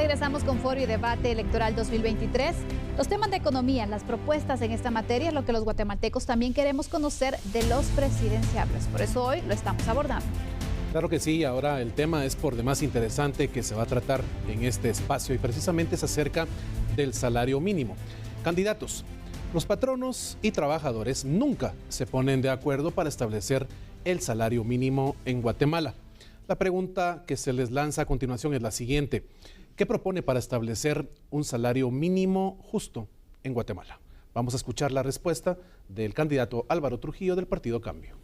regresamos con Foro y Debate Electoral 2023. Los temas de economía, las propuestas en esta materia es lo que los guatemaltecos también queremos conocer de los presidenciables. Por eso hoy lo estamos abordando. Claro que sí, ahora el tema es por demás interesante que se va a tratar en este espacio y precisamente es acerca del salario mínimo. Candidatos, los patronos y trabajadores nunca se ponen de acuerdo para establecer el salario mínimo en Guatemala. La pregunta que se les lanza a continuación es la siguiente. ¿Qué propone para establecer un salario mínimo justo en Guatemala? Vamos a escuchar la respuesta del candidato Álvaro Trujillo del Partido Cambio.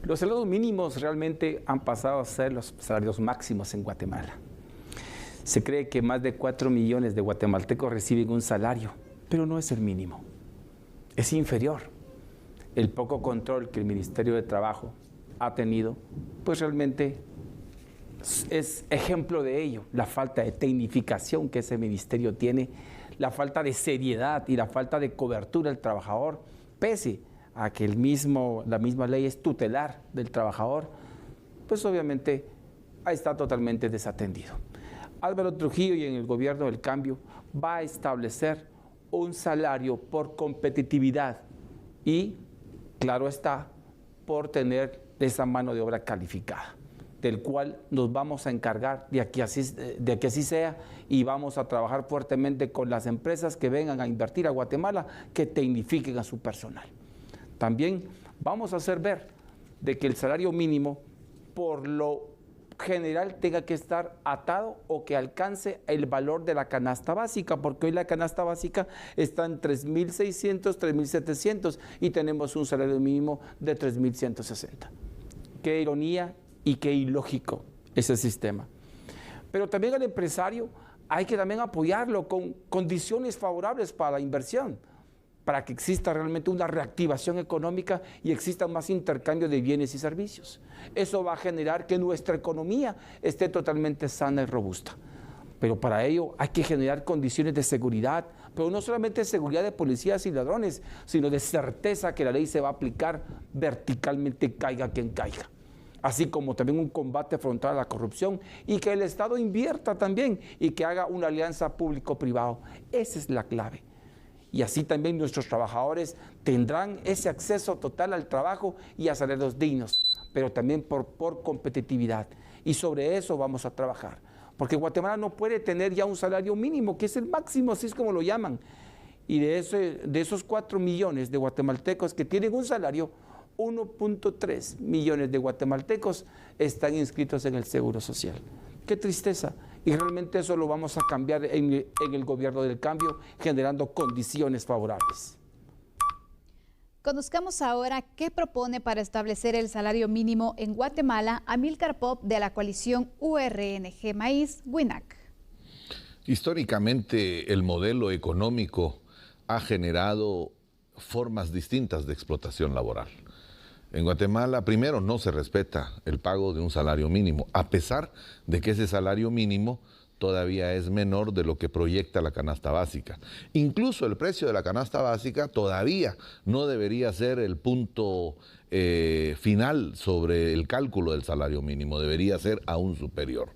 Los salarios mínimos realmente han pasado a ser los salarios máximos en Guatemala. Se cree que más de 4 millones de guatemaltecos reciben un salario, pero no es el mínimo, es inferior. El poco control que el Ministerio de Trabajo ha tenido, pues realmente es ejemplo de ello, la falta de tecnificación que ese ministerio tiene, la falta de seriedad y la falta de cobertura del trabajador, pese a que la misma ley es tutelar del trabajador, pues obviamente está totalmente desatendido. Álvaro Trujillo y en el gobierno del cambio va a establecer un salario por competitividad y, claro está, por tener esa mano de obra calificada, del cual nos vamos a encargar de que así sea y vamos a trabajar fuertemente con las empresas que vengan a invertir a Guatemala, que tecnifiquen a su personal. También vamos a hacer ver de que el salario mínimo por lo general tenga que estar atado o que alcance el valor de la canasta básica, porque hoy la canasta básica está en 3.600, 3.700 y tenemos un salario mínimo de 3.160. Qué ironía y qué ilógico ese sistema. Pero también al empresario hay que también apoyarlo con condiciones favorables para la inversión, para que exista realmente una reactivación económica y exista más intercambio de bienes y servicios. Eso va a generar que nuestra economía esté totalmente sana y robusta. Pero para ello hay que generar condiciones de seguridad, pero no solamente de seguridad de policías y ladrones, sino de certeza que la ley se va a aplicar verticalmente, caiga quien caiga. Así como también un combate frontal a la corrupción y que el Estado invierta también y que haga una alianza público-privado. Esa es la clave. Y así también nuestros trabajadores tendrán ese acceso total al trabajo y a salarios dignos, pero también por competitividad. Y sobre eso vamos a trabajar. Porque Guatemala no puede tener ya un salario mínimo, que es el máximo, así es como lo llaman. Y de esos 4 millones de guatemaltecos que tienen un salario, 1.3 millones de guatemaltecos están inscritos en el Seguro Social. ¡Qué tristeza! Y realmente eso lo vamos a cambiar en el gobierno del cambio, generando condiciones favorables. Conozcamos ahora qué propone para establecer el salario mínimo en Guatemala Amílcar Pop de la coalición URNG Maíz WINAC. Históricamente el modelo económico ha generado formas distintas de explotación laboral. En Guatemala, primero, no se respeta el pago de un salario mínimo, a pesar de que ese salario mínimo todavía es menor de lo que proyecta la canasta básica. Incluso el precio de la canasta básica todavía no debería ser el punto final sobre el cálculo del salario mínimo, debería ser aún superior.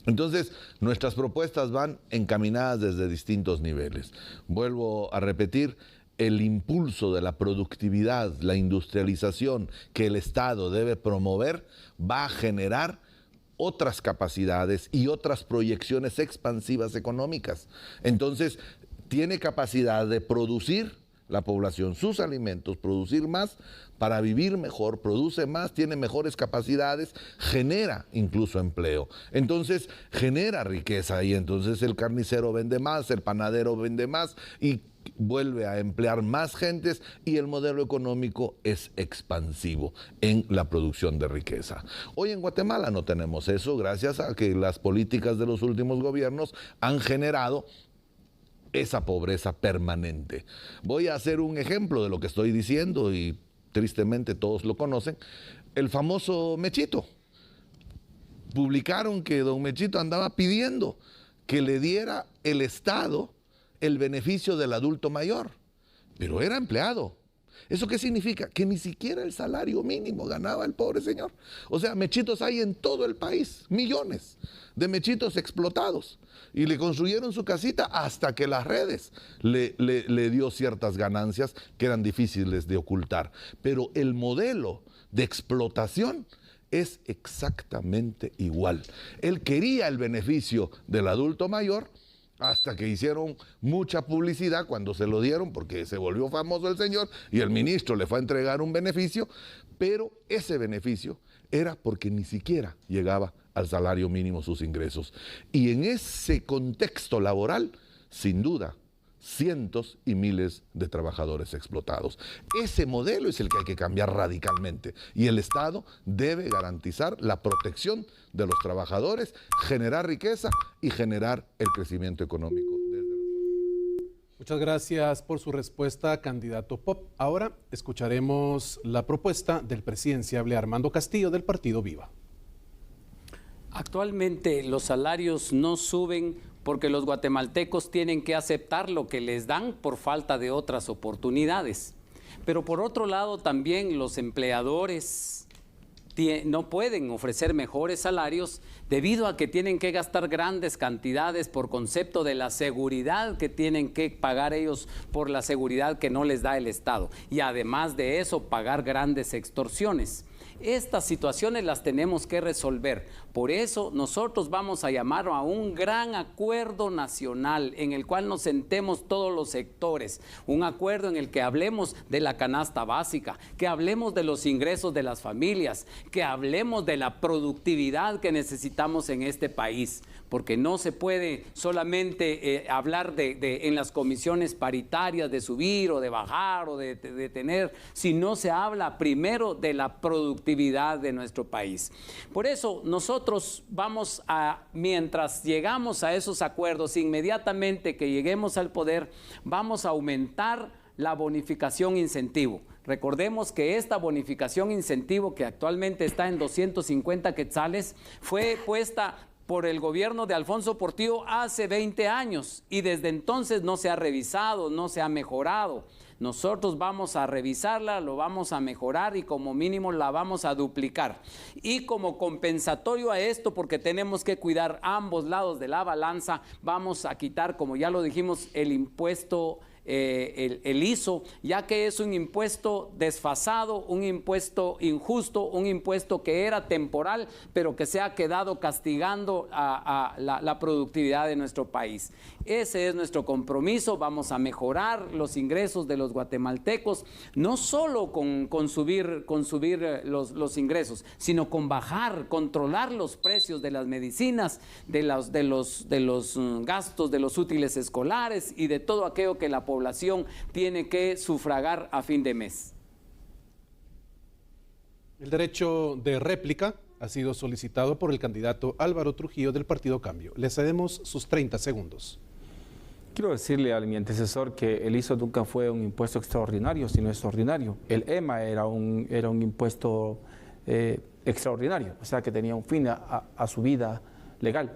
Entonces, nuestras propuestas van encaminadas desde distintos niveles. Vuelvo a repetir, el impulso de la productividad, la industrialización que el Estado debe promover, va a generar otras capacidades y otras proyecciones expansivas económicas. Entonces, tiene capacidad de producir la población sus alimentos, producir más para vivir mejor, produce más, tiene mejores capacidades, genera incluso empleo. Entonces, genera riqueza y entonces el carnicero vende más, el panadero vende más y vuelve a emplear más gentes y el modelo económico es expansivo en la producción de riqueza. Hoy en Guatemala no tenemos eso gracias a que las políticas de los últimos gobiernos han generado esa pobreza permanente. Voy a hacer un ejemplo de lo que estoy diciendo y tristemente todos lo conocen, el famoso Mechito. Publicaron que don Mechito andaba pidiendo que le diera el Estado el beneficio del adulto mayor, pero era empleado. ¿Eso qué significa? Que ni siquiera el salario mínimo ganaba el pobre señor. O sea, mechitos hay en todo el país, millones de mechitos explotados. Y le construyeron su casita hasta que las redes le dio ciertas ganancias que eran difíciles de ocultar. Pero el modelo de explotación es exactamente igual. Él quería el beneficio del adulto mayor, hasta que hicieron mucha publicidad cuando se lo dieron, porque se volvió famoso el señor y el ministro le fue a entregar un beneficio, pero ese beneficio era porque ni siquiera llegaba al salario mínimo sus ingresos. Y en ese contexto laboral, sin duda, cientos y miles de trabajadores explotados. Ese modelo es el que hay que cambiar radicalmente y el Estado debe garantizar la protección de los trabajadores, generar riqueza y generar el crecimiento económico. Muchas gracias por su respuesta, candidato Pop. Ahora escucharemos la propuesta del presidenciable Armando Castillo del Partido Viva. Actualmente los salarios no suben porque los guatemaltecos tienen que aceptar lo que les dan por falta de otras oportunidades. Pero por otro lado también los empleadores no pueden ofrecer mejores salarios debido a que tienen que gastar grandes cantidades por concepto de la seguridad que tienen que pagar ellos por la seguridad que no les da el Estado. Y además de eso, pagar grandes extorsiones. Estas situaciones las tenemos que resolver. Por eso nosotros vamos a llamar a un gran acuerdo nacional en el cual nos sentemos todos los sectores. Un acuerdo en el que hablemos de la canasta básica, que hablemos de los ingresos de las familias, que hablemos de la productividad que necesitamos en este país. Porque no se puede solamente hablar en las comisiones paritarias de subir o de bajar o de tener, si no se habla primero de la productividad de nuestro país. Por eso nosotros vamos mientras llegamos a esos acuerdos, inmediatamente que lleguemos al poder, vamos a aumentar la bonificación incentivo. Recordemos que esta bonificación incentivo, que actualmente está en 250 quetzales, fue puesta por el gobierno de Alfonso Portillo hace 20 años y desde entonces no se ha revisado, no se ha mejorado. Nosotros vamos a revisarla, lo vamos a mejorar y como mínimo la vamos a duplicar. Y como compensatorio a esto, porque tenemos que cuidar ambos lados de la balanza, vamos a quitar, como ya lo dijimos, el impuesto el ISO, ya que es un impuesto desfasado, un impuesto injusto, un impuesto que era temporal, pero que se ha quedado castigando a la productividad de nuestro país. Ese es nuestro compromiso. Vamos a mejorar los ingresos de los guatemaltecos, no solo con subir los ingresos, sino con bajar, controlar los precios de las medicinas, de los gastos de los útiles escolares y de todo aquello que la población tiene que sufragar a fin de mes. El derecho de réplica ha sido solicitado por el candidato Álvaro Trujillo del Partido Cambio. Le cedemos sus 30 segundos. Quiero decirle a mi antecesor que el ISO nunca fue un impuesto extraordinario, sino extraordinario. El EMA era un impuesto extraordinario, o sea que tenía un fin a su vida legal.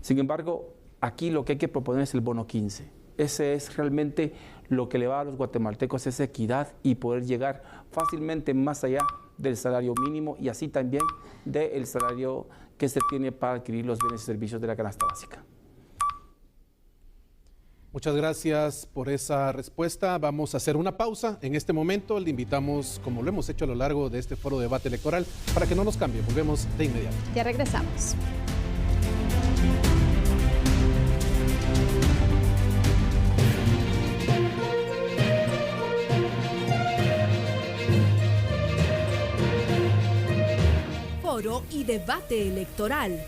Sin embargo, aquí lo que hay que proponer es el bono 15. Ese es realmente lo que le va a los guatemaltecos, esa equidad y poder llegar fácilmente más allá del salario mínimo y así también del salario que se tiene para adquirir los bienes y servicios de la canasta básica. Muchas gracias por esa respuesta. Vamos a hacer una pausa. En este momento le invitamos, como lo hemos hecho a lo largo de este foro de debate electoral, para que no nos cambie. Volvemos de inmediato. Ya regresamos. Foro y debate electoral.